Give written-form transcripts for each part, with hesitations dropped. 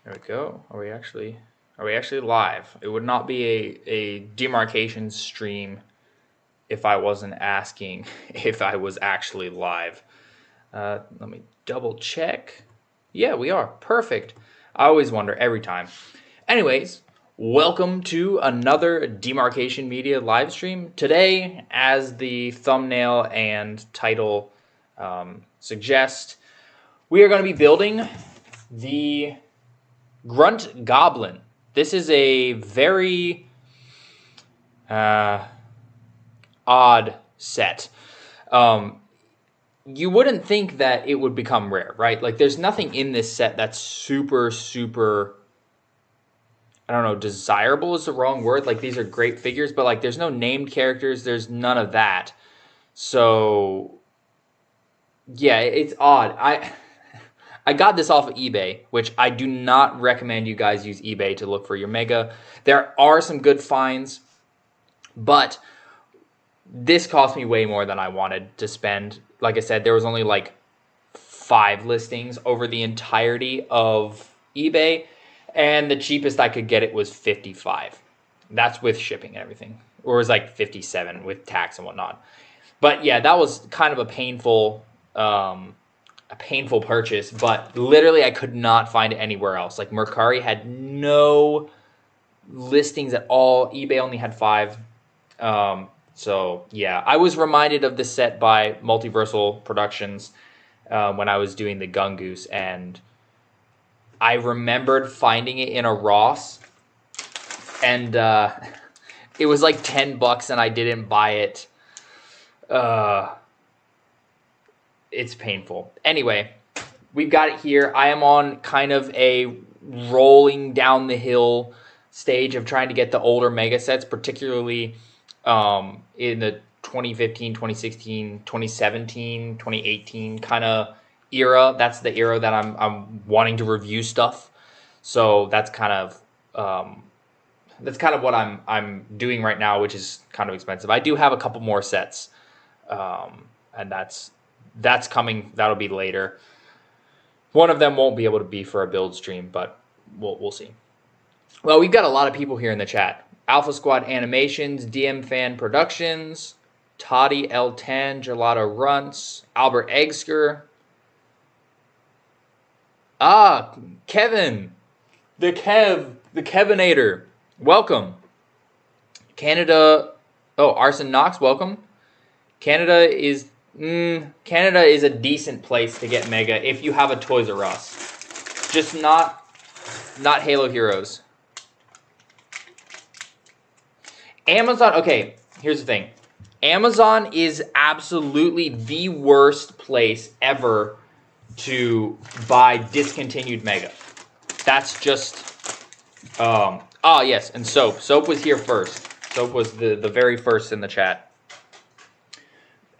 There we go. Are we actually live? It would not be a demarcation stream if I wasn't asking if I was actually live. Let me double check. Yeah, we are. Perfect. I always wonder every time. Anyways, welcome to another Demarcation Media live stream. Today, as the thumbnail and title suggest, we are going to be building the Grunt Goblin. This is a very odd set. You wouldn't think that it would become rare, right? Like, there's nothing in this set that's super, I don't know, desirable is the wrong word. Like, these are great figures, but, like, there's no named characters. There's none of that. So, yeah, it's odd. I got this off of eBay, which I do not recommend you guys use eBay to look for your Mega. There are some good finds, but this cost me way more than I wanted to spend. Like I said, there was only like 5 listings over the entirety of eBay, and the cheapest I could get it was $55. That's with shipping and everything. Or it was like $57 with tax and whatnot. But yeah, that was kind of a painful purchase, but literally I could not find it anywhere else. Like, Mercari had no listings at all. eBay only had 5. So yeah, I was reminded of this set by Multiversal Productions when I was doing the Gungoose, and I remembered finding it in a Ross, and it was like $10 and I didn't buy it. It's painful. Anyway, we've got it here. I am on kind of a rolling down the hill stage of trying to get the older Mega sets, particularly in the 2015, 2016, 2017, 2018 kind of era. That's the era that I'm wanting to review stuff. So that's kind of what I'm doing right now, which is kind of expensive. I do have a couple more sets, and that's coming. That'll be later. One of them won't be able to be for a build stream, but we'll see. Well, we've got a lot of people here in the chat. Alpha Squad Animations, DM Fan Productions, Toddy L10, Gelato Runts, Albert Eggsker. Kevin, the Kevinator. Welcome. Canada. Oh, Arson Knox, welcome. Canada is a decent place to get Mega if you have a Toys R Us. Just not Halo Heroes. Amazon, okay, here's the thing. Amazon is absolutely the worst place ever to buy discontinued Mega. That's just, yes, and Soap. Soap was here first. Soap was the very first in the chat.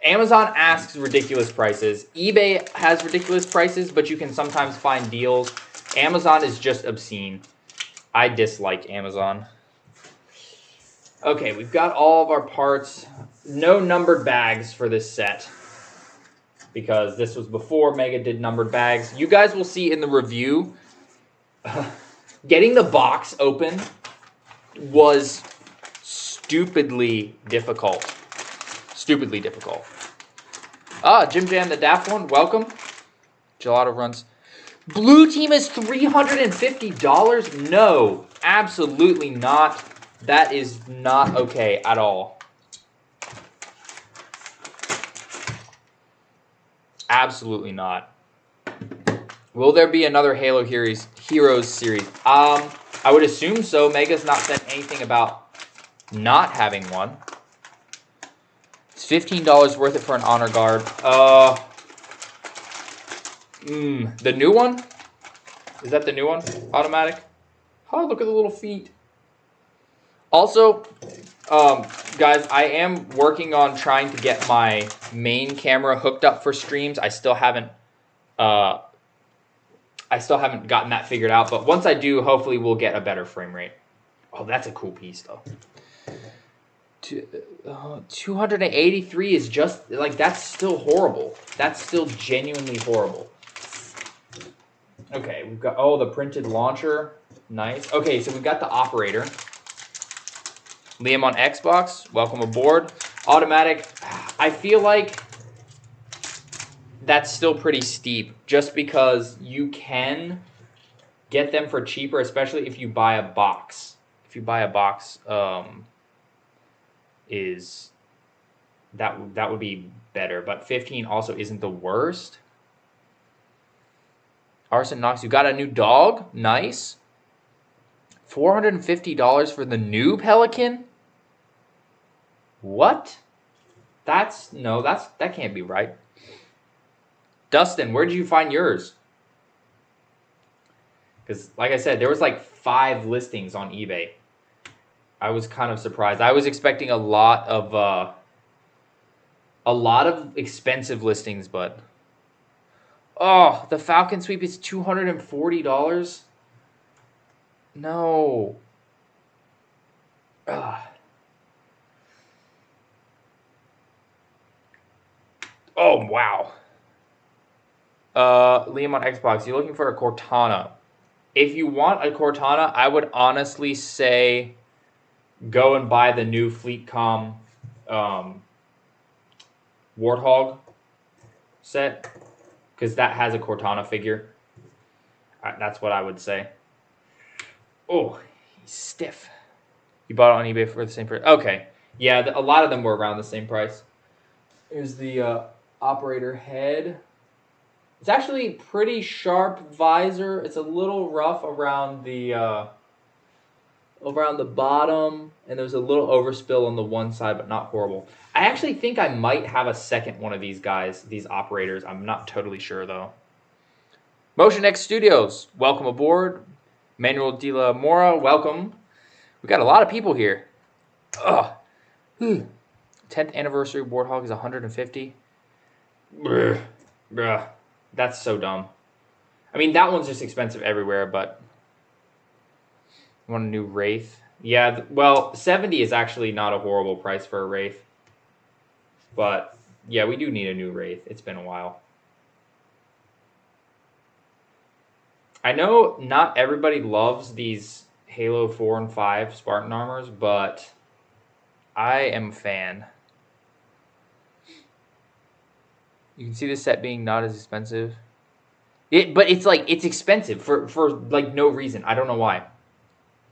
Amazon asks ridiculous prices. eBay has ridiculous prices, but you can sometimes find deals. Amazon is just obscene. I dislike Amazon. Okay, we've got all of our parts. No numbered bags for this set, because this was before Mega did numbered bags. You guys will see in the review, getting the box open was stupidly difficult. Stupidly difficult. Jim Jam the Daft One, welcome. Gelato Runs. Blue Team is $350? No, absolutely not. That is not okay at all. Absolutely not. Will there be another Halo Heroes series? I would assume so. Mega's not said anything about not having one. It's $15 worth it for an honor guard. The new one? Is that the new one? Automatic? Oh, look at the little feet. Also, guys, I am working on trying to get my main camera hooked up for streams. I still haven't gotten that figured out, but once I do, hopefully we'll get a better frame rate. Oh, that's a cool piece, though. 283 is just, like, that's still horrible. That's still genuinely horrible. Okay, we've got, oh, the printed launcher. Nice. Okay, so we've got the operator. Liam on Xbox, welcome aboard. Automatic, I feel like that's still pretty steep just because you can get them for cheaper, especially if you buy a box. If you buy a box, is that would be better, but 15 also isn't the worst. Arson Knox, you got a new dog? Nice. $450 for the new Pelican? What? That can't be right. Dustin, where did you find yours? Because, like I said, there was like 5 listings on eBay. I was kind of surprised. I was expecting a lot of expensive listings, but oh, the Falcon Sweep is $240. No. Ugh. Oh wow. Liam on Xbox, you're looking for a Cortana. If you want a Cortana, I would honestly say go and buy the new Fleetcom Warthog set, because that has a Cortana figure. That's what I would say. Oh, he's stiff. You bought it on eBay for the same price. Okay. Yeah, a lot of them were around the same price. Here's the operator head. It's actually pretty sharp visor. It's a little rough around the bottom, and there's a little overspill on the one side, but not horrible. I actually think I might have a second one of these guys, these operators. I'm not totally sure, though. Motion X Studios, welcome aboard. Manuel de la Mora, welcome. We got a lot of people here. Ugh. 10th anniversary Warthog is 150. Bruh. That's so dumb. I mean, that one's just expensive everywhere, but I want a new Wraith. Yeah, well, 70 is actually not a horrible price for a Wraith. But, yeah, we do need a new Wraith. It's been a while. I know not everybody loves these Halo 4 and 5 Spartan armors, but I am a fan. You can see the set being not as expensive. But it's like, it's expensive for like no reason. I don't know why.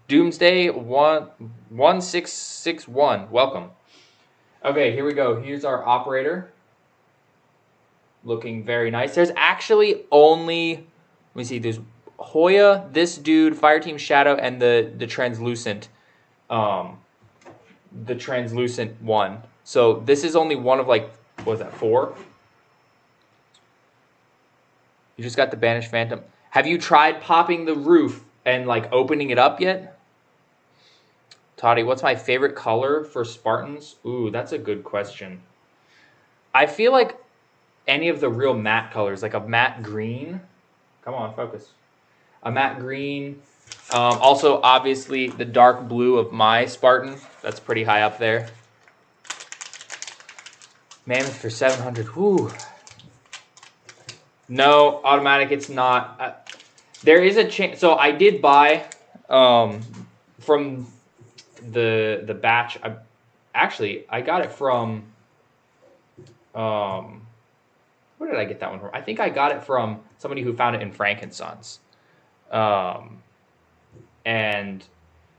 Doomsday 1661. Welcome. Okay, here we go. Here's our operator. Looking very nice. There's actually only, let me see, there's Hoya, this dude, Fireteam Shadow, and the translucent one. So this is only one of like, what was that, 4? You just got the Banished Phantom. Have you tried popping the roof and like opening it up yet? Toddy, what's my favorite color for Spartans? Ooh, that's a good question. I feel like any of the real matte colors, like a matte green. Come on, focus. A matte green. Also, obviously, the dark blue of my Spartan. That's pretty high up there. Mammoth for 700. Whew. No, automatic, it's not. There is a chance. So I did buy from the batch. I got it from. Where did I get that one from? I think I got it from somebody who found it in Frankensons. And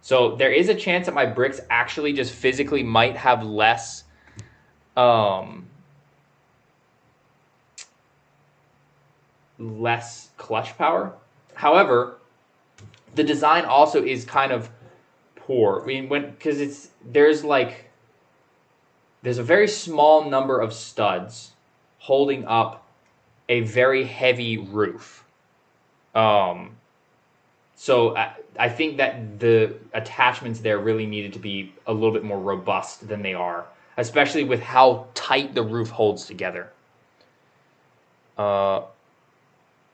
so there is a chance that my bricks actually just physically might have less less clutch power. However, the design also is kind of poor. I mean, because there's a very small number of studs holding up a very heavy roof. So I think that the attachments there really needed to be a little bit more robust than they are, especially with how tight the roof holds together.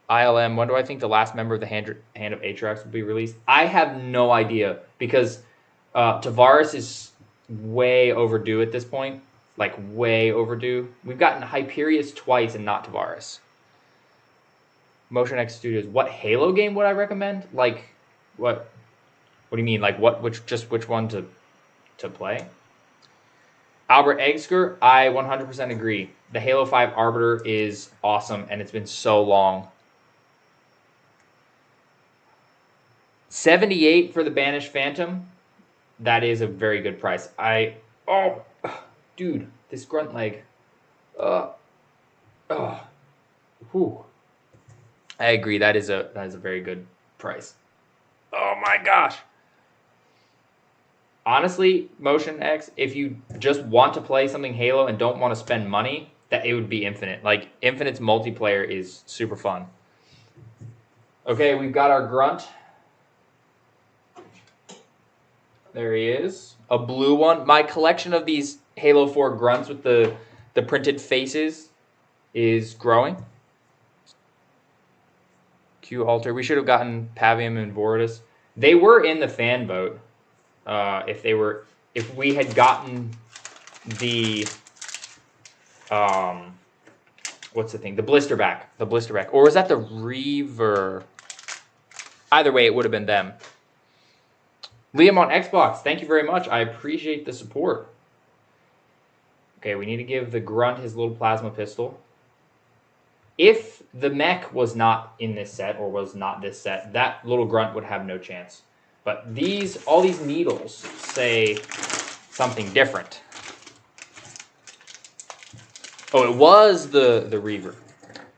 ILM, when do I think the last member of the Hand of Atrax will be released? I have no idea, because Tavares is way overdue at this point. Like, way overdue. We've gotten Hyperius twice and not Tavares. Motion X Studios. What Halo game would I recommend? Like, what do you mean? Like, which one to play? Albert Eggsker, I 100% agree. The Halo 5 Arbiter is awesome, and it's been so long. 78 for the Banished Phantom. That is a very good price. Dude, this grunt leg. Whew. I agree. That is a very good price. Oh my gosh. Honestly, Motion X, if you just want to play something Halo and don't want to spend money, that it would be Infinite. Like, Infinite's multiplayer is super fun. Okay, we've got our Grunt. There he is. A blue one. My collection of these Halo 4 Grunts with the printed faces is growing. Q Alter. We should have gotten Pavium and Voridus. They were in the fan vote. If we had gotten the what's the thing? The blisterback. Or was that the Reaver? Either way, it would have been them. Liam on Xbox, thank you very much. I appreciate the support. Okay, we need to give the Grunt his little plasma pistol. If the mech was not in this set, or was not this set, that little Grunt would have no chance. But all these needles say something different. Oh, it was the Reaver.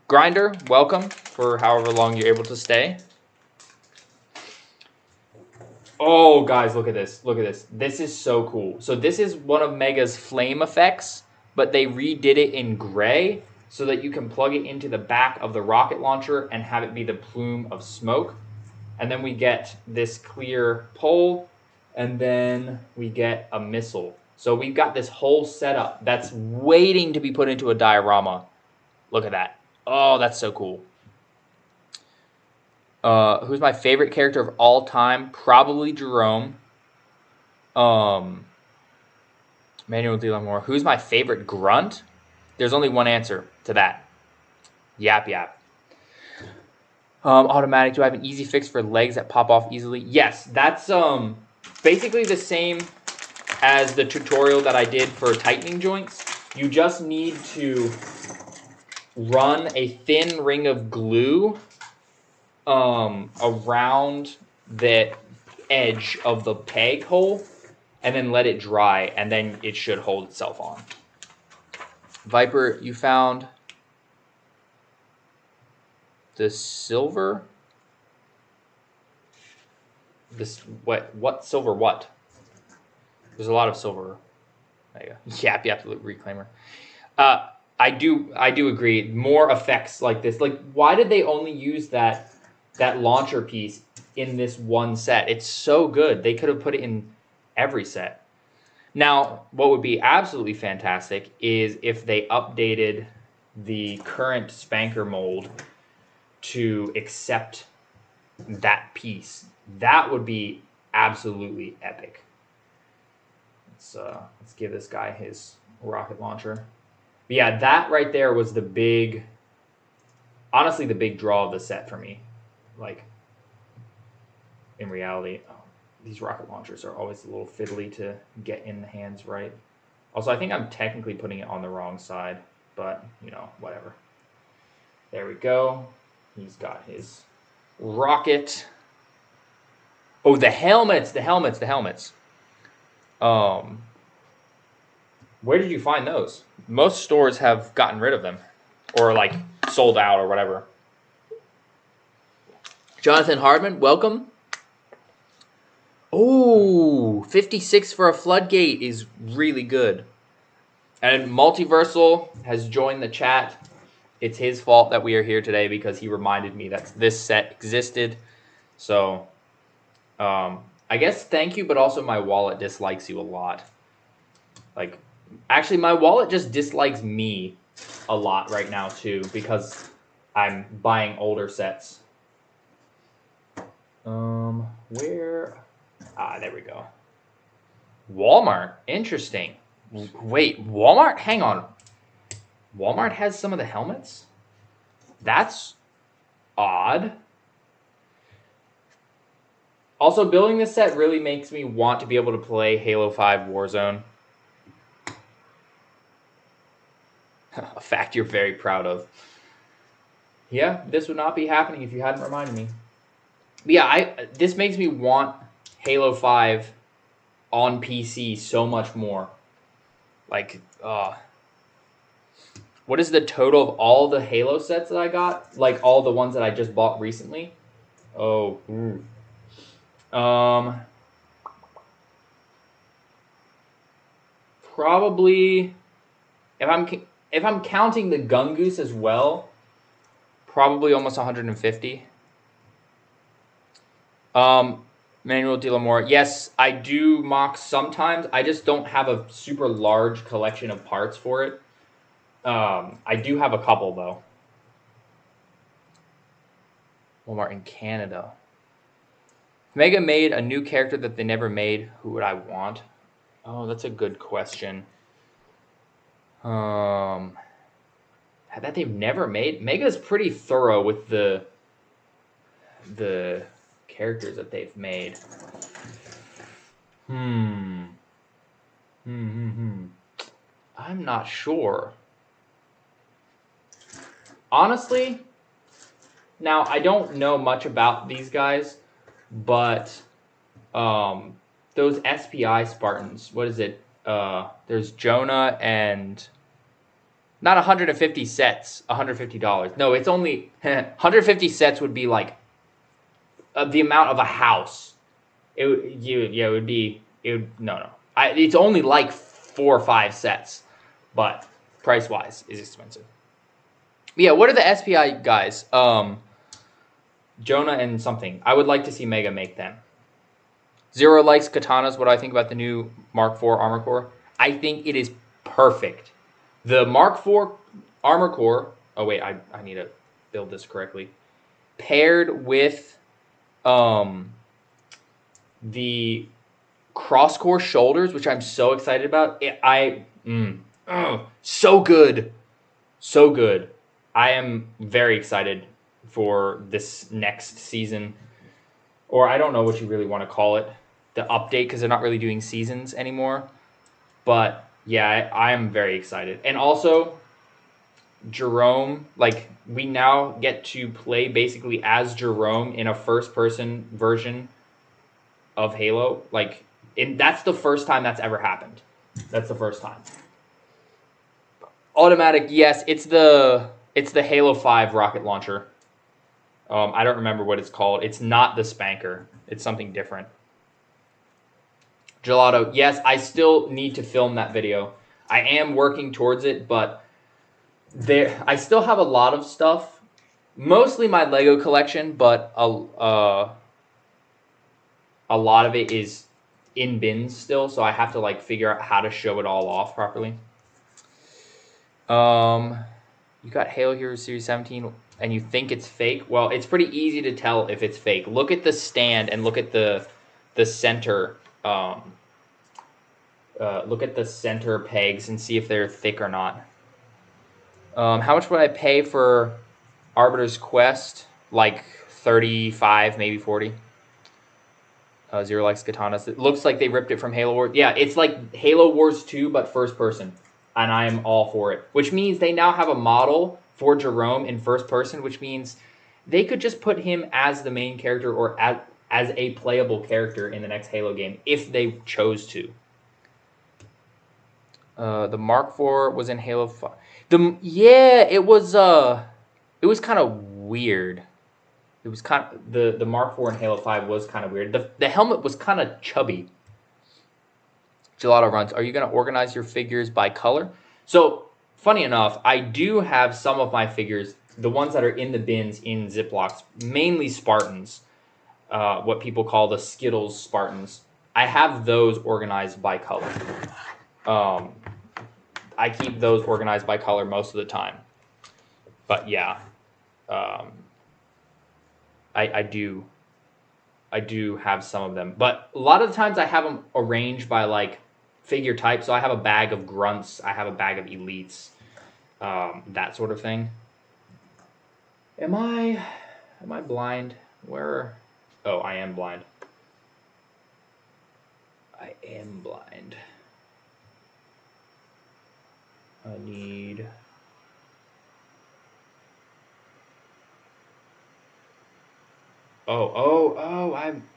Grinder, welcome for however long you're able to stay. Oh, guys, look at this. Look at this. This is so cool. So this is one of Mega's flame effects, but they redid it in gray so that you can plug it into the back of the rocket launcher and have it be the plume of smoke. And then we get this clear pole, and then we get a missile. So we've got this whole setup that's waiting to be put into a diorama. Look at that. Oh, that's so cool. Who's my favorite character of all time? Probably Jerome. Manuel Delamore. Who's my favorite Grunt? There's only one answer to that. Yap Yap. Automatic. Do I have an easy fix for legs that pop off easily? Yes, that's basically the same as the tutorial that I did for tightening joints. You just need to run a thin ring of glue around the edge of the peg hole and then let it dry, and then it should hold itself on. Viper, you found the silver? What silver what? There's a lot of silver. There you go. Yap Yap Reclaimer. I do agree. More effects like this. Like, why did they only use that launcher piece in this one set? It's so good. They could have put it in every set. Now, what would be absolutely fantastic is if they updated the current Spanker mold to accept that piece. That would be absolutely epic. Let's give this guy his rocket launcher. But yeah, that right there was honestly the big draw of the set for me. Like, in reality, these rocket launchers are always a little fiddly to get in the hands right. Also, I think I'm technically putting it on the wrong side, but, whatever. There we go. He's got his rocket. Oh, the helmets. Where did you find those? Most stores have gotten rid of them, or like sold out or whatever. Jonathan Hardman, welcome. Oh, 56 for a floodgate is really good. And Multiversal has joined the chat. It's his fault that we are here today because he reminded me that this set existed. So, I guess thank you, but also my wallet dislikes you a lot. Like, actually, my wallet just dislikes me a lot right now, too, because I'm buying older sets. Where? There we go. Walmart. Interesting. Wait, Walmart? Hang on. Walmart has some of the helmets? That's odd. Also, building this set really makes me want to be able to play Halo 5 Warzone. A fact you're very proud of. Yeah, this would not be happening if you hadn't reminded me. But yeah, this makes me want Halo 5 on PC so much more. Like, what is the total of all the Halo sets that I got? Like, all the ones that I just bought recently? Oh, probably, if I'm counting the Gun Goose as well, probably almost 150. Manuel de la Moore. Yes, I do mock sometimes. I just don't have a super large collection of parts for it. I do have a couple, though. Walmart in Canada. If Mega made a new character that they never made, who would I want? Oh, that's a good question. That they've never made. Mega's pretty thorough with the characters that they've made. I'm not sure. Honestly, now I don't know much about these guys, but those SPI Spartans, what is it? There's Jonah and not 150 sets, $150. No, it's only 150 sets would be like the amount of a house. No. It's only like 4 or 5 sets, but price wise is expensive. But yeah, what are the SPI guys? Jonah and something. I would like to see Mega make them. Zero likes katanas. What do I think about the new Mark IV Armor Core? I think it is perfect. The Mark IV Armor Core. Oh wait, I need to build this correctly. Paired with the cross-core shoulders, which I'm so excited about. So good. So good. I am very excited for this next season. Or I don't know what you really want to call it. The update, because they're not really doing seasons anymore. But yeah, I am very excited. And also, Jerome, like, we now get to play basically as Jerome in a first-person version of Halo. Like, that's the first time that's ever happened. That's the first time. Automatic, yes, it's the Halo 5 rocket launcher. I don't remember what it's called. It's not the Spanker. It's something different. Gelato, yes, I still need to film that video. I am working towards it, but I still have a lot of stuff. Mostly my Lego collection, but a lot of it is in bins still, so I have to like figure out how to show it all off properly. You got Halo Heroes Series 17 and you think it's fake? Well, it's pretty easy to tell if it's fake. Look at the stand and look at the center. Look at the center pegs and see if they're thick or not. How much would I pay for Arbiter's Quest? Like 35, maybe 40. Zero likes katanas. It looks like they ripped it from Halo Wars. Yeah, it's like Halo Wars 2, but first person. And I am all for it. Which means they now have a model for Jerome in first person, which means they could just put him as the main character or as a playable character in the next Halo game if they chose to. The Mark IV was in Halo 5. It was kind of weird. It was kind of the Mark IV in Halo 5 was kind of weird. The helmet was kind of chubby. Gelato runs. Are you going to organize your figures by color? So, funny enough, I do have some of my figures, the ones that are in the bins in Ziplocs, mainly Spartans, what people call the Skittles Spartans. I have those organized by color. I keep those organized by color most of the time. But yeah, I do have some of them. But a lot of the times I have them arranged by like figure type. So I have a bag of grunts. I have a bag of elites. That sort of thing. Am I Am I blind? Where? Oh, I am blind. I am blind. I need...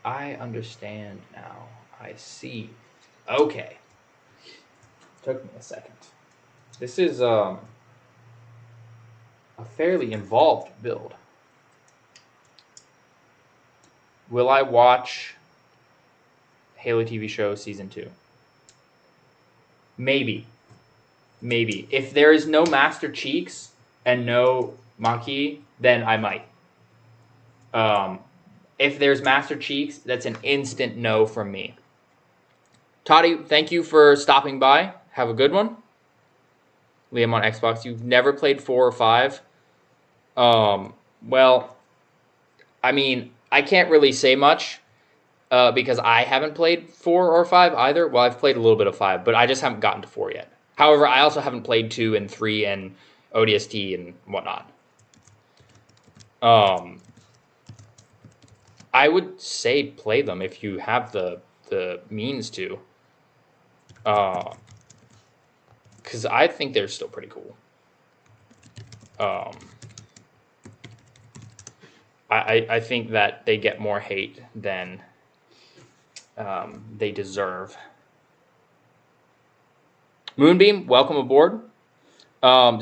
I understand now. I see. Okay. Took me a second. This is a fairly involved build. Will I watch Halo TV show season 2? Maybe. Maybe. If there is no Master Cheeks and no Maki, then I might. If there's Master Cheeks, that's an instant no from me. Toddy, thank you for stopping by. Have a good one. Liam on Xbox. You've never played 4 or 5? Well, I mean, I can't really say much because I haven't played 4 or 5 either. Well, I've played a little bit of 5, but I just haven't gotten to 4 yet. However, I also haven't played 2 and 3 and ODST and whatnot. I would say play them if you have the means to. Because I think they're still pretty cool. I think that they get more hate than they deserve. Moonbeam, welcome aboard.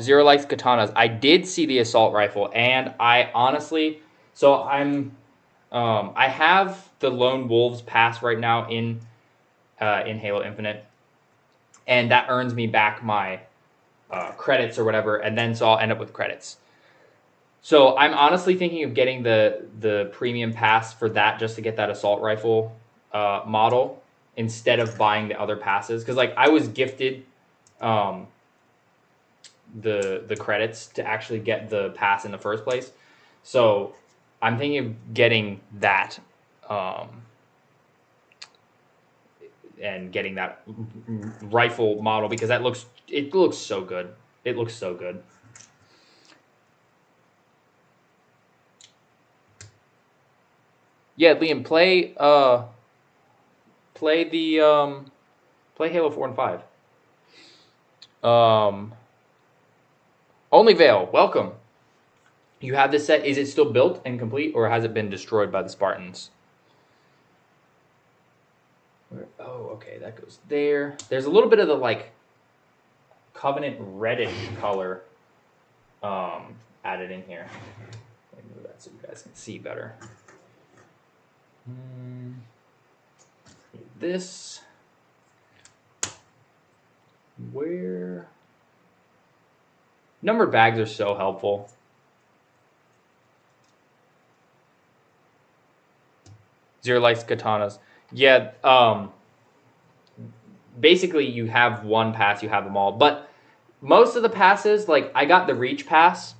Zero likes katanas. I did see the assault rifle, and I honestly, so I have the Lone Wolves pass right now in Halo Infinite, and that earns me back my credits or whatever, and then so I'll end up with credits. So I'm honestly thinking of getting the premium pass for that just to get that assault rifle model instead of buying the other passes, because like I was gifted the credits to actually get the pass in the first place. So I'm thinking of getting that and getting that rifle model because it looks so good. It looks so good. Yeah, Liam, play Halo 4 and 5. Only Veil, welcome. You have this set. Is it still built and complete, or has it been destroyed by the Spartans? Oh, okay, that goes there. There's a little bit of the like Covenant reddish color added in here. Let me move that so you guys can see better. This. Where? Numbered bags are so helpful. Zero likes katanas. Yeah, basically you have one pass, you have them all. But most of the passes, like I got the Reach Pass,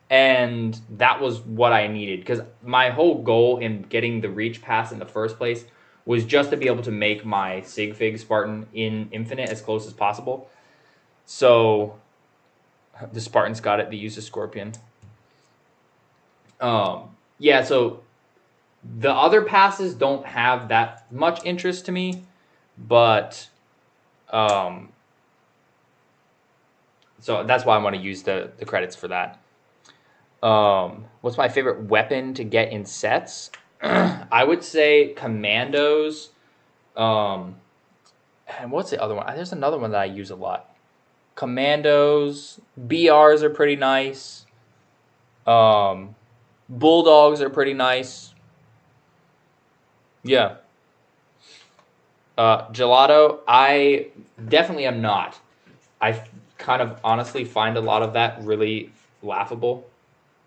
and that was what I needed. Because my whole goal in getting the Reach Pass in the first place was just to be able to make my Sig Fig Spartan in Infinite as close as possible. So the Spartans got it, they used a Scorpion. Yeah, so the other passes don't have that much interest to me, but so that's why I want to use the credits for that. What's my favorite weapon to get in sets? I would say Commandos. And what's the other one? There's another one that I use a lot. Commandos, BRs are pretty nice. Bulldogs are pretty nice. Yeah. Gelato, I definitely am not. I kind of honestly find a lot of that really laughable.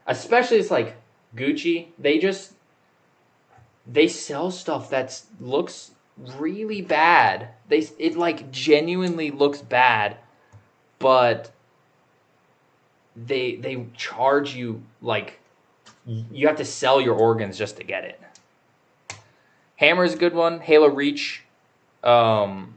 Especially it's like Gucci. They sell stuff that looks really bad. It like genuinely looks bad, but they charge you like you have to sell your organs just to get it. Hammer is a good one. Halo Reach, shotgun,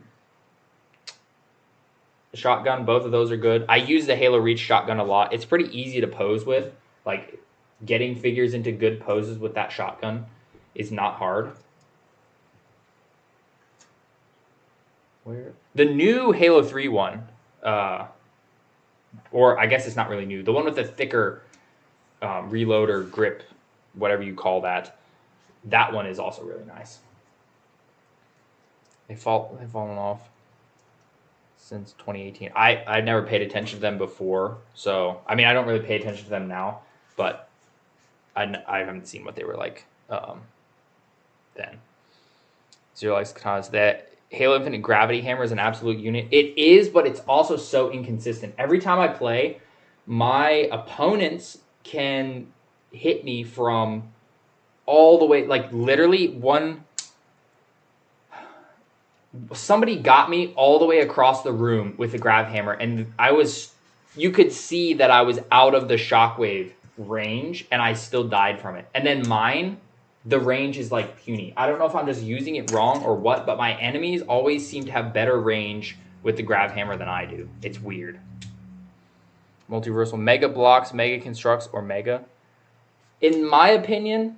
both of those are good. I use the Halo Reach shotgun a lot. It's pretty easy to pose with. Like getting figures into good poses with that shotgun is not hard. Where the new Halo 3 one, or I guess it's not really new, the one with the thicker reload or grip, whatever you call that, that one is also really nice. They've fallen off since 2018. I never paid attention to them before, so I mean I don't really pay attention to them now, but I haven't seen what they were like then. Zero likes katanas. That Halo Infinite Gravity Hammer is an absolute unit. It is, but it's also so inconsistent. Every time I play, my opponents can hit me from all the way, like literally somebody got me all the way across the room with the grav hammer, and you could see that I was out of the shockwave range, and I still died from it. And then mine, the range is like puny. I don't know if I'm just using it wrong or what, but my enemies always seem to have better range with the grav hammer than I do. It's weird. Multiversal Mega Blocks, Mega Constructs, or Mega. In my opinion,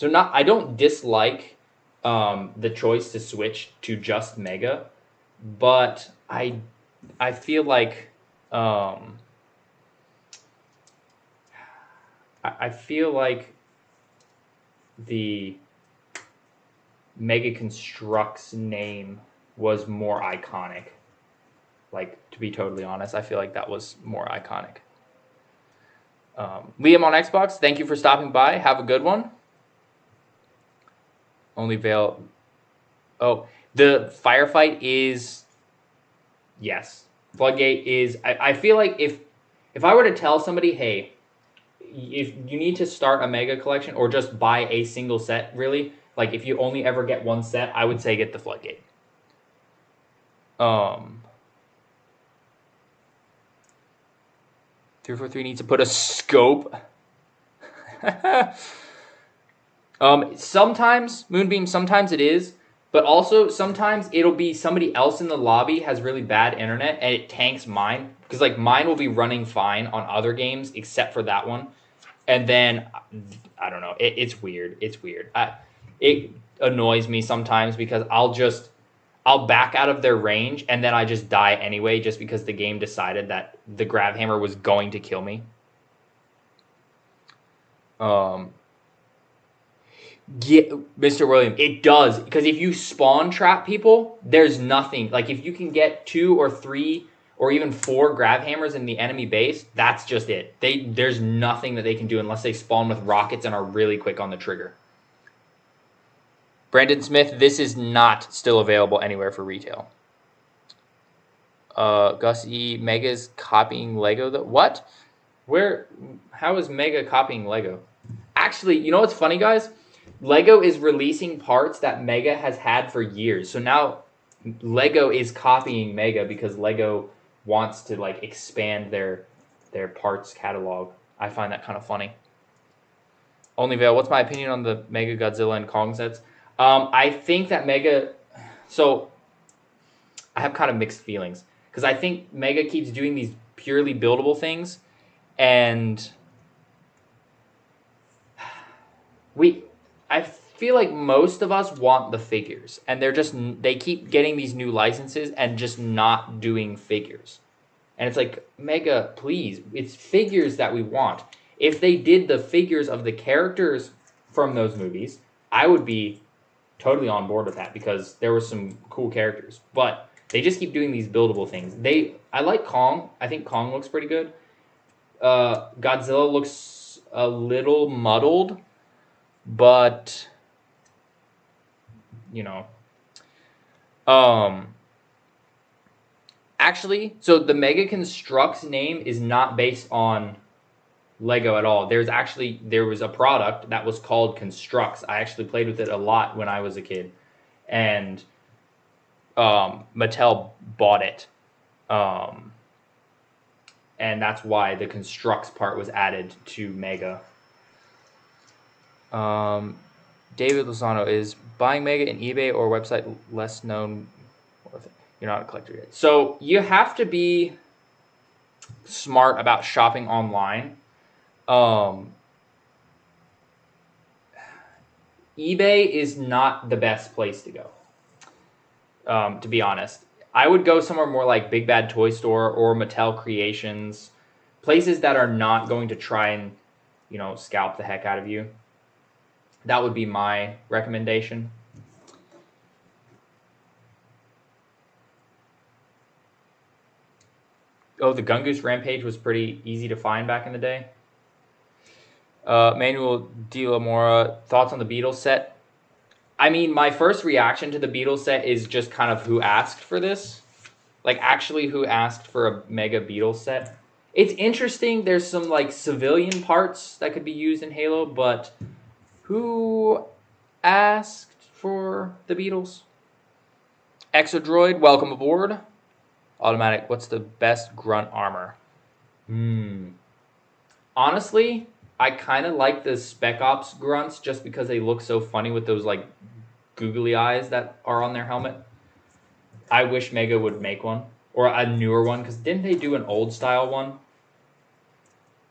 I don't dislike the choice to switch to just Mega, but I feel like I feel like the Mega Constructs name was more iconic. Like, to be totally honest, I feel like that was more iconic. Liam on Xbox, thank you for stopping by. Have a good one. Only Veil. Oh, the firefight is... Yes. Floodgate is... I feel like if I were to tell somebody, hey, if you need to start a Mega collection or just buy a single set, really, like if you only ever get one set, I would say get the Floodgate. 343 needs to put a scope. Sometimes, Moonbeam, sometimes it is, but also sometimes it'll be somebody else in the lobby has really bad internet and it tanks mine. Because like mine will be running fine on other games except for that one. And then, I don't know, it's weird. It's weird. It annoys me sometimes because I'll back out of their range and then I just die anyway just because the game decided that the grav hammer was going to kill me. Yeah, Mr. William, it does. Because if you spawn trap people, there's nothing. Like if you can get 2 or 3 or even 4 grav hammers in the enemy base, that's just it. There's nothing that they can do unless they spawn with rockets and are really quick on the trigger. Brandon Smith, this is not still available anywhere for retail. Gus E, Mega's copying Lego. What? How is Mega copying Lego? Actually, you know what's funny, guys? Lego is releasing parts that Mega has had for years. So now Lego is copying Mega because Lego wants to like expand their parts catalog. I find that kind of funny. Only Veil, what's my opinion on the Mega Godzilla and Kong sets? I think that Mega... So, I have kind of mixed feelings. Because I think Mega keeps doing these purely buildable things. And... I feel like most of us want the figures. And they keep getting these new licenses and just not doing figures. And it's like, Mega, please. It's figures that we want. If they did the figures of the characters from those movies, I would be totally on board with that because there were some cool characters. But they just keep doing these buildable things. I like Kong. I think Kong looks pretty good. Godzilla looks a little muddled, but you know. Actually, so the Mega Constructs name is not based on Lego at all. There was a product that was called Constructs. I actually played with it a lot when I was a kid, and Mattel bought it, and that's why the Constructs part was added to Mega. David Lozano, is buying Mega in eBay or website less known? You're not a collector yet, so you have to be smart about shopping online. eBay is not the best place to go, to be honest. I would go somewhere more like Big Bad Toy Store or Mattel Creations, places that are not going to try and, scalp the heck out of you. That would be my recommendation. Oh, the Gungoose Rampage was pretty easy to find back in the day. Manuel De La Mora, thoughts on the Beatles set? I mean, my first reaction to the Beatles set is just kind of who asked for this. Like, actually, who asked for a Mega Beatles set? It's interesting. There's some, like, civilian parts that could be used in Halo, but who asked for the Beatles? Exodroid, welcome aboard. Automatic, what's the best Grunt armor? Honestly, I kind of like the Spec Ops Grunts just because they look so funny with those, like, googly eyes that are on their helmet. I wish Mega would make one. Or a newer one, because didn't they do an old style one?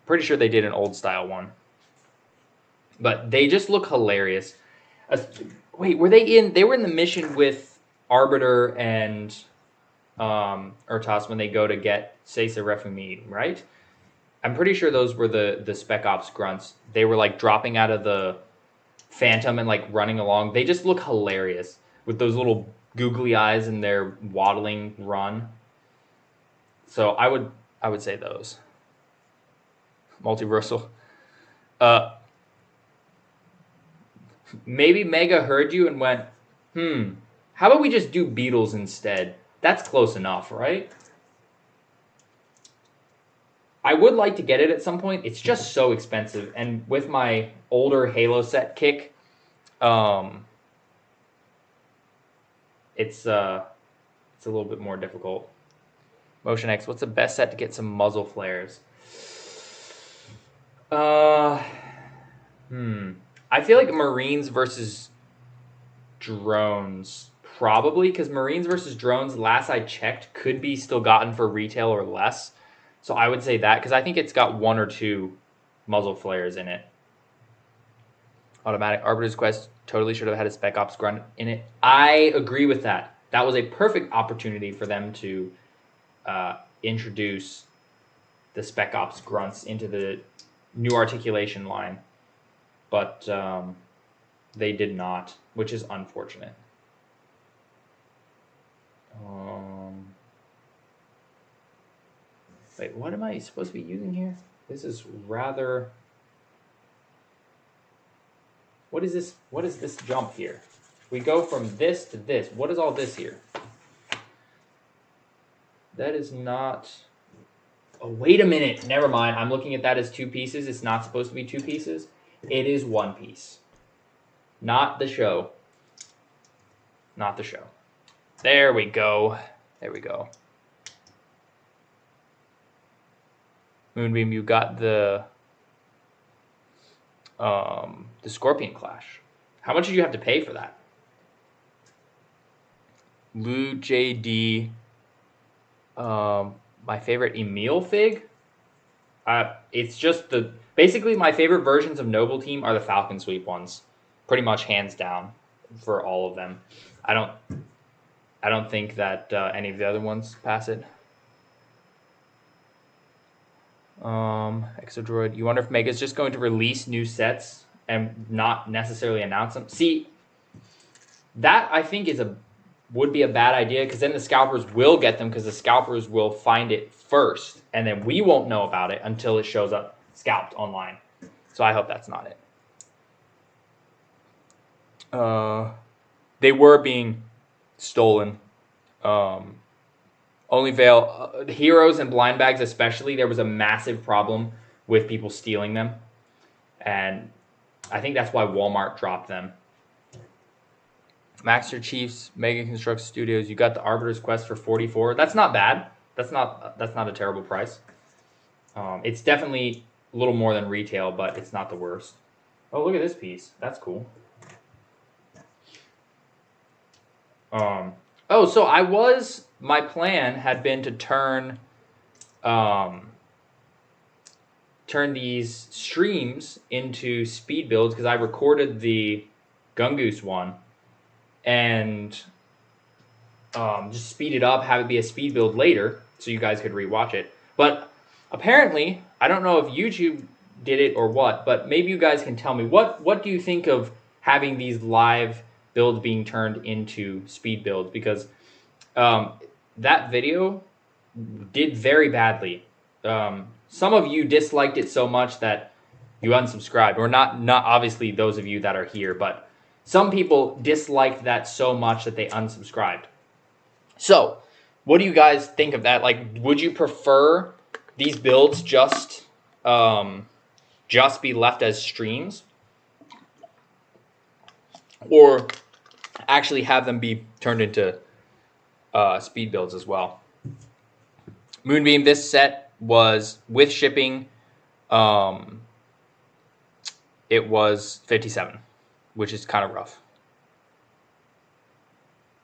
Pretty sure they did an old style one. But they just look hilarious. Wait, were they in... They were in the mission with Arbiter and Urtas when they go to get Sesa Refumi, right? I'm pretty sure those were the Spec Ops Grunts. They were, like, dropping out of the Phantom and, like, running along. They just look hilarious with those little googly eyes and their waddling run. So I would say those. Multiversal. Maybe Mega heard you and went, how about we just do Beatles instead? That's close enough, right? I would like to get it at some point. It's just so expensive. And with my older Halo set kick, it's a little bit more difficult. Motion X, what's the best set to get some muzzle flares? I feel like Marines versus drones, probably, because Marines versus drones, last I checked, could be still gotten for retail or less. So I would say that, because I think it's got 1 or 2 muzzle flares in it. Automatic Arbiter's Quest totally should have had a Spec Ops Grunt in it. I agree with that. That was a perfect opportunity for them to introduce the Spec Ops Grunts into the new articulation line. But they did not, which is unfortunate. Wait, what am I supposed to be using here? This is rather... What is this? What is this jump here? We go from this to this. What is all this here? That is not... Oh, wait a minute. Never mind. I'm looking at that as 2 pieces. It's not supposed to be 2 pieces. It is 1 piece. Not the show. Not the show. There we go. There we go. Moonbeam, you got the Scorpion Clash. How much did you have to pay for that? Lou JD. My favorite Emil fig? It's just basically my favorite versions of Noble Team are the Falcon Sweep ones. Pretty much hands down for all of them. I don't think that any of the other ones pass it. Exodroid, you wonder if Mega's just going to release new sets and not necessarily announce them? See, that I think would be a bad idea, because then the scalpers will get them, because the scalpers will find it first, and then we won't know about it until it shows up scalped online. So I hope that's not it. They were being stolen. Only Veil, heroes and blind bags especially, there was a massive problem with people stealing them. And I think that's why Walmart dropped them. Master Chiefs, Mega Construct Studios, you got the Arbiter's Quest for 44. That's not bad. That's not a terrible price. It's definitely a little more than retail, but it's not the worst. Oh, look at this piece. That's cool. Oh, so my plan had been to turn these streams into speed builds, because I recorded the Gungoose one, and just speed it up, have it be a speed build later, so you guys could rewatch it. But apparently, I don't know if YouTube did it or what, but maybe you guys can tell me what do you think of having these live builds being turned into speed builds? Because that video did very badly. Some of you disliked it so much that you unsubscribed, or not obviously those of you that are here, but some people disliked that so much that they unsubscribed. So, what do you guys think of that? Like, would you prefer these builds just be left as streams, or actually have them be turned into speed builds as well? Moonbeam, this set was with shipping. It was 57, which is kind of rough.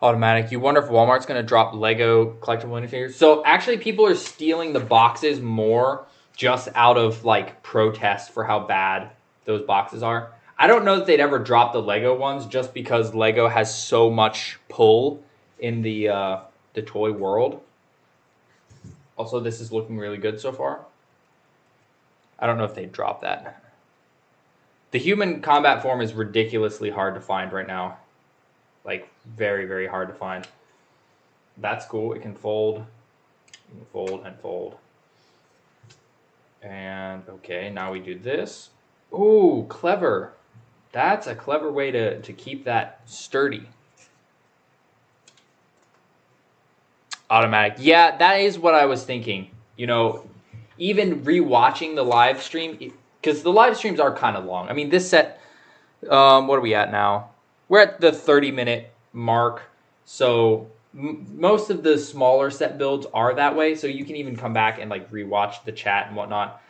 Automatic. You wonder if Walmart's going to drop Lego collectible minifigures. So actually, people are stealing the boxes more just out of like protest for how bad those boxes are. I don't know that they'd ever drop the Lego ones just because Lego has so much pull in the toy world. Also, this is looking really good so far. I don't know if they'd drop that. The human combat form is ridiculously hard to find right now. Like, very, very hard to find. That's cool. It can fold. You can fold and fold. And, okay, now we do this. Ooh, clever. That's a clever way to keep that sturdy. Automatic. Yeah, that is what I was thinking. You know, even rewatching the live stream, because the live streams are kind of long. I mean, this set, what are we at now? We're at the 30-minute mark. So most of the smaller set builds are that way. So you can even come back and like rewatch the chat and whatnot.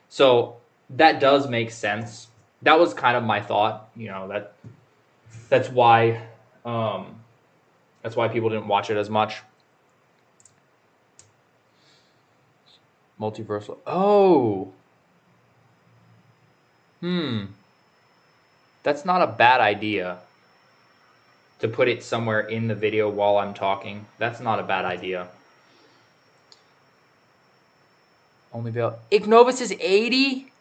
So that does make sense. That was kind of my thought. You know, that's why people didn't watch it as much. Multiversal. Oh. That's not a bad idea. To put it somewhere in the video while I'm talking. That's not a bad idea. Only build. Ignovus is 80?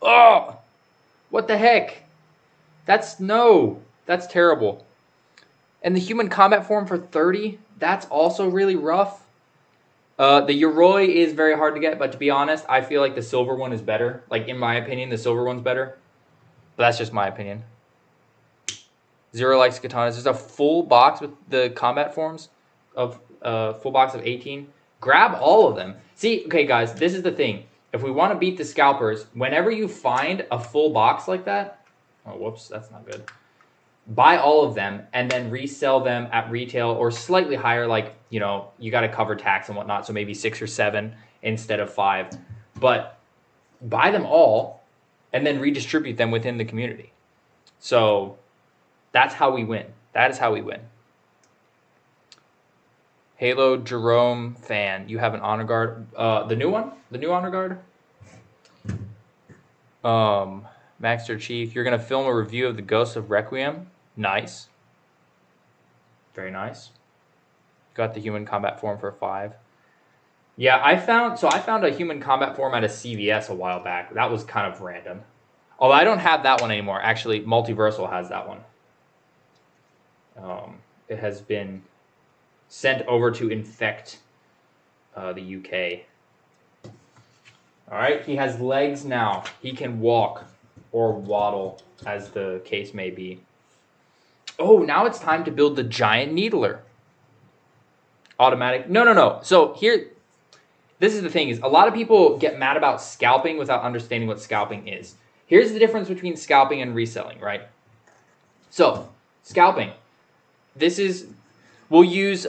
Oh! What the heck? That's terrible. And the human combat form for 30? That's also really rough. The Yoroi is very hard to get, but to be honest, I feel like the silver one is better. Like, in my opinion, the silver one's better. But that's just my opinion. Zero likes katanas. There's a full box with the combat forms of full box of 18. Grab all of them. See, okay, guys, this is the thing. If we want to beat the scalpers, whenever you find a full box like that, oh, whoops, that's not good. Buy all of them and then resell them at retail or slightly higher, like, you know, you got to cover tax and whatnot, so maybe 6 or 7 instead of 5. But buy them all and then redistribute them within the community. So that's how we win. That is how we win. Halo Jerome fan, you have an honor guard. The new one? The new honor guard? Maxter Chief, you're going to film a review of the Ghost of Requiem. Nice. Very nice. Got the human combat form for 5. Yeah, I found a human combat form at a CVS a while back. That was kind of random. Although I don't have that one anymore. Actually, Multiversal has that one. It has been sent over to infect the UK. All right, he has legs now. He can walk or waddle, as the case may be. Oh, now it's time to build the giant needler. Automatic. No. So here, this is the thing, is a lot of people get mad about scalping without understanding what scalping is. Here's the difference between scalping and reselling, right? So, scalping. This is, we'll use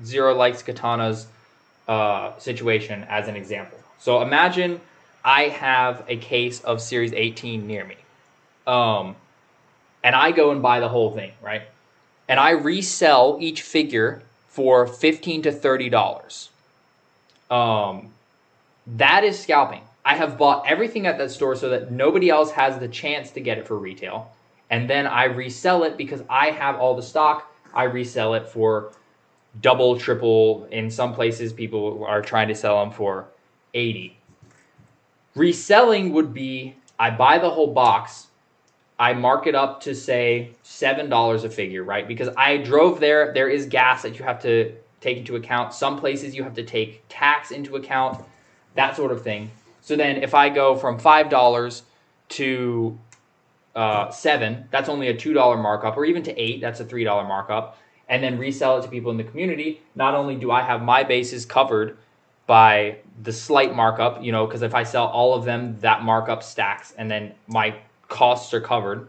Zero Likes Katana's situation as an example. So imagine I have a case of Series 18 near me. And I go and buy the whole thing, right? And I resell each figure for $15 to $30. That is scalping. I have bought everything at that store so that nobody else has the chance to get it for retail. And then I resell it because I have all the stock. I resell it for double, triple. In some places, people are trying to sell them for 80. Reselling would be I buy the whole box. I mark it up to say $7 a figure, right? Because I drove there. There is gas that you have to take into account. Some places you have to take tax into account, that sort of thing. So then if I go from $5 to $7, that's only a $2 markup, or even to $8, that's a $3 markup, and then resell it to people in the community. Not only do I have my bases covered by the slight markup, because if I sell all of them, that markup stacks, and then my costs are covered,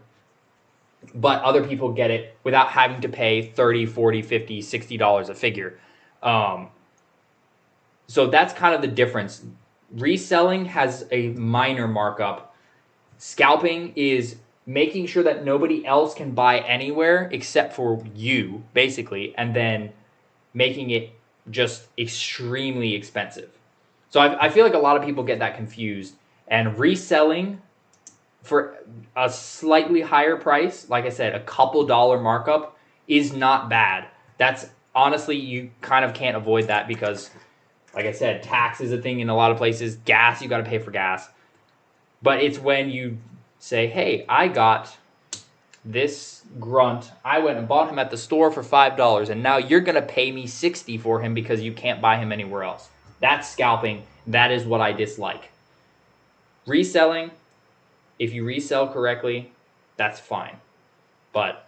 but other people get it without having to pay $30, $40, $50, $60 a figure. So that's kind of the difference. Reselling has a minor markup. Scalping is making sure that nobody else can buy anywhere except for you, basically, and then making it just extremely expensive. So I feel like a lot of people get that confused. And reselling for a slightly higher price, like I said, a couple dollar markup, is not bad. That's honestly, you kind of can't avoid that because, like I said, tax is a thing in a lot of places. Gas, you got to pay for gas. But it's when you say, hey, I got this Grunt. I went and bought him at the store for $5, and now you're going to pay me $60 for him because you can't buy him anywhere else. That's scalping. That is what I dislike. Reselling, if you resell correctly, that's fine. But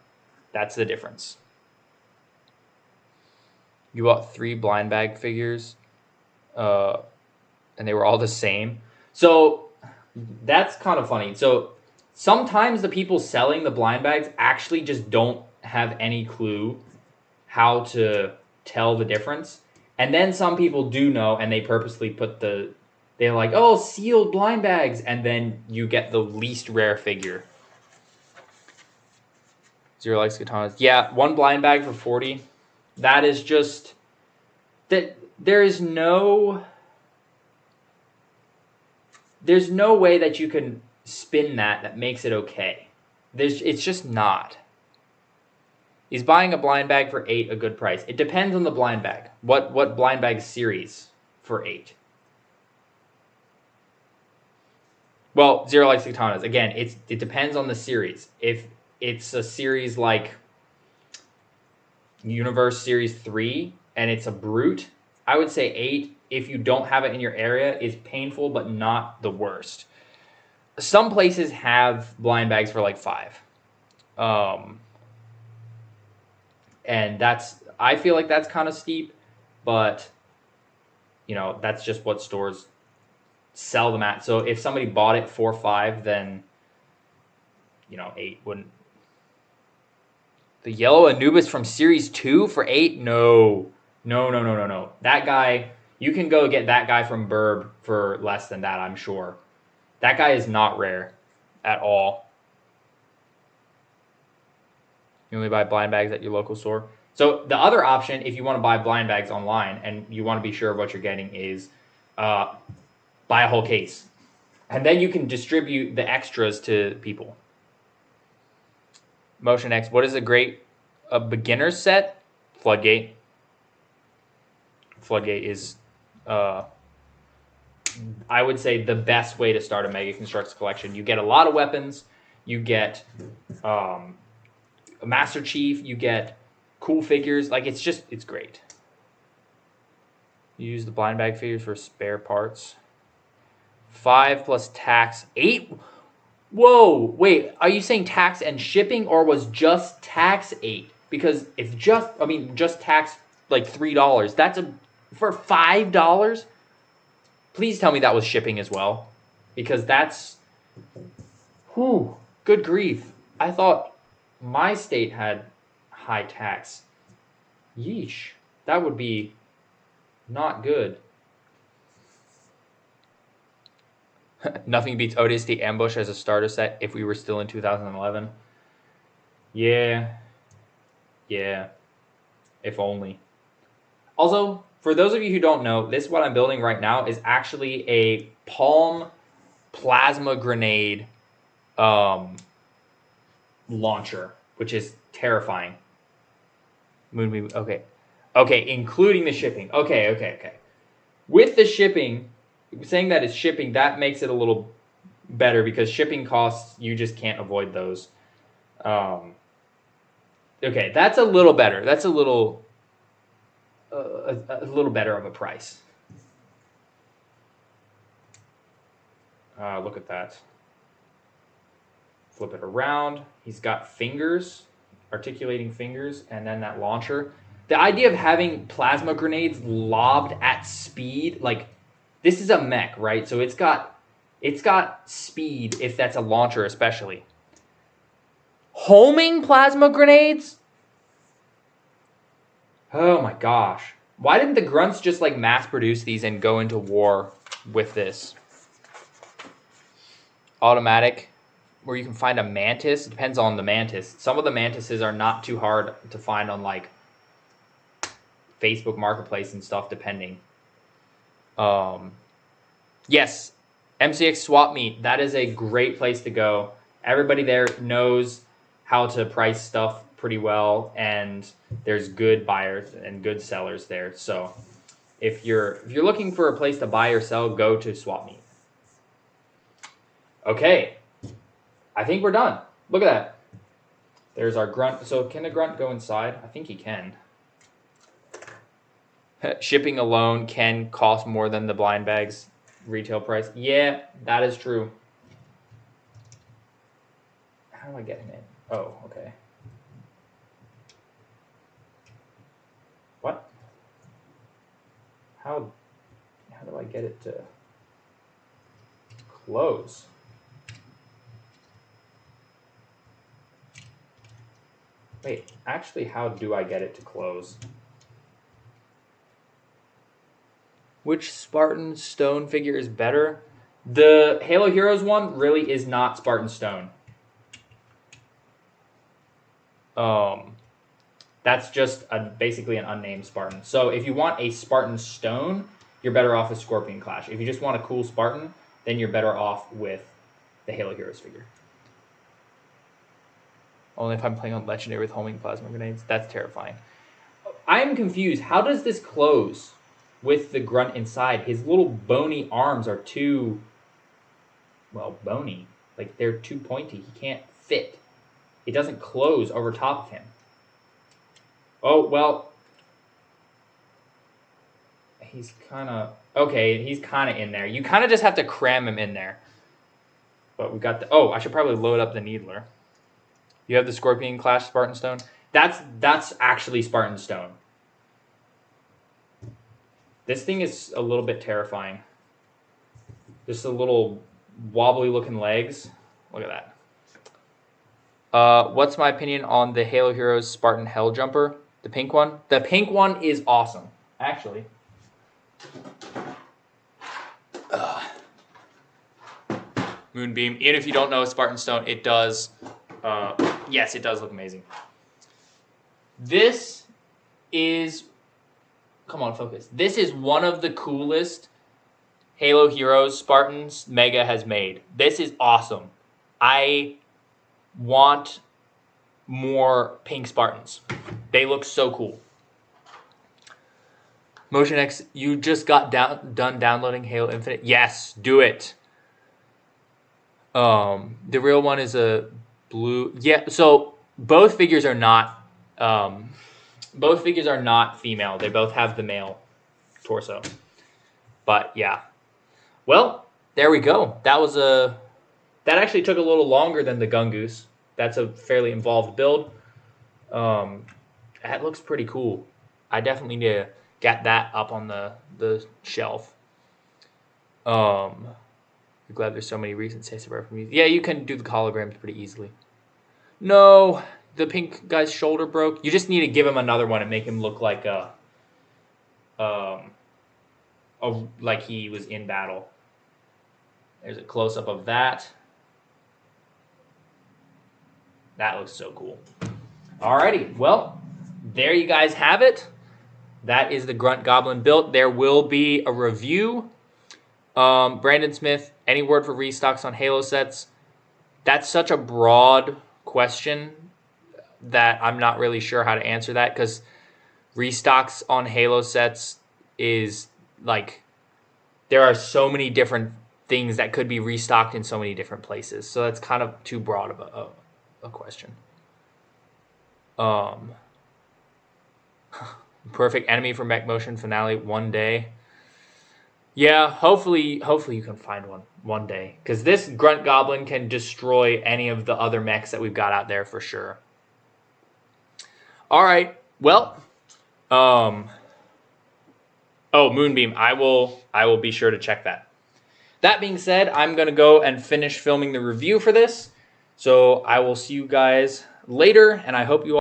that's the difference. You bought 3 blind bag figures, and they were all the same. So that's kind of funny. So sometimes the people selling the blind bags actually just don't have any clue how to tell the difference. And then some people do know, and they purposely put they're like, oh, sealed blind bags, and then you get the least rare figure. Zero likes katanas. Yeah, 1 blind bag for 40. That is just that. There's no way that you can spin that makes it okay. It's just not. Is buying a blind bag for 8 a good price? It depends on the blind bag. What blind bag series for 8? Well, Zero likes katanas. Again, it depends on the series. If it's a series like Universe Series 3 and it's a brute, I would say 8, if you don't have it in your area, is painful but not the worst. Some places have blind bags for like 5. And I feel like that's kind of steep, but that's just what stores sell them at. So if somebody bought it for 5, then 8 wouldn't. The yellow Anubis from Series 2 for 8? No. That guy, you can go get that guy from Burb for less than that, I'm sure. That guy is not rare at all. You only buy blind bags at your local store. So the other option, if you want to buy blind bags online and you want to be sure of what you're getting, is buy a whole case. And then you can distribute the extras to people. Motion X, what is a beginner's set? Floodgate. Floodgate is, I would say, the best way to start a Mega Constructs collection. You get a lot of weapons. You get a Master Chief. You get cool figures. Like, it's great. You use the blind bag figures for spare parts. 5 plus tax. 8? Whoa, wait, are you saying tax and shipping, or was just tax 8? Because if just tax like $3, that's for $5? Please tell me that was shipping as well, because that's, good grief. I thought my state had high tax. Yeesh, that would be not good. Nothing beats ODST Ambush as a starter set if we were still in 2011. Yeah. If only. Also, for those of you who don't know, what I'm building right now is actually a palm plasma grenade launcher, which is terrifying. Moonbeam, okay. Okay, including the shipping. Okay. With the shipping, saying that it's shipping, that makes it a little better because shipping costs, you just can't avoid those. Okay, that's a little better. That's a little better of a price. Look at that. Flip it around. He's got fingers, articulating fingers, and then that launcher. The idea of having plasma grenades lobbed at speed, like this is a mech, right? So it's got speed if that's a launcher, especially. Homing plasma grenades? Oh my gosh. Why didn't the grunts just like mass produce these and go into war with this? Automatic, where you can find a mantis. It depends on the mantis. Some of the mantises are not too hard to find on like Facebook Marketplace and stuff, depending. Yes, MCX Swap Meet. That is a great place to go. Everybody there knows how to price stuff pretty well, and there's good buyers and good sellers there. So if you're looking for a place to buy or sell, go to Swap Meet. Okay, I think we're done. Look at that. There's our grunt. So can the grunt go inside? I think he can. Shipping alone can cost more than the blind bag's retail price. Yeah, that is true. How do I get him in? Oh, okay. What? How do I get it to close? Wait, actually, how do I get it to close? Which Spartan Stone figure is better? The Halo Heroes one really is not Spartan Stone. That's just basically an unnamed Spartan. So if you want a Spartan Stone, you're better off with Scorpion Clash. If you just want a cool Spartan, then you're better off with the Halo Heroes figure. Only if I'm playing on Legendary with homing plasma grenades. That's terrifying. I'm confused. How does this close with the grunt inside? His little bony arms are too, well, bony. Like, they're too pointy. He can't fit. It doesn't close over top of him. Oh, well. He's kind of, okay, he's kind of in there. You kind of just have to cram him in there. But we got the, oh, I should probably load up the Needler. You have the Scorpion Clash Spartan Stone? That's actually Spartan Stone. This thing is a little bit terrifying. Just a little wobbly looking legs. Look at that. What's my opinion on the Halo Heroes Spartan Hell Jumper? The pink one? The pink one is awesome, actually. Moonbeam. Even if you don't know Spartan Stone, it does. Yes, it does look amazing. This is, come on, focus. This is one of the coolest Halo Heroes Spartans Mega has made. This is awesome. I want more pink Spartans. They look so cool. Motion X, you just got done downloading Halo Infinite? Yes, do it. The real one is a blue. Yeah, so both figures are not female. They both have the male torso. But yeah. Well, there we go. That actually took a little longer than the Gungoose. That's a fairly involved build. That looks pretty cool. I definitely need to get that up on the shelf. I'm glad there's so many recent Say Survivor from music. Yeah, you can do the holograms pretty easily. No, the pink guy's shoulder broke. You just need to give him another one and make him look like like he was in battle. There's a close up of that. That looks so cool. Alrighty, well, there you guys have it. That is the Grunt Goblin built. There will be a review Brandon Smith, any word for restocks on Halo sets? That's such a broad question that I'm not really sure how to answer that, because restocks on Halo sets is like, there are so many different things that could be restocked in so many different places. So that's kind of too broad of a question. Perfect enemy for Mech Motion Finale one day. Yeah, hopefully you can find one day, because this Grunt Goblin can destroy any of the other mechs that we've got out there for sure. All right, well, oh, Moonbeam, I will be sure to check that. That being said, I'm gonna go and finish filming the review for this, so I will see you guys later, and I hope you all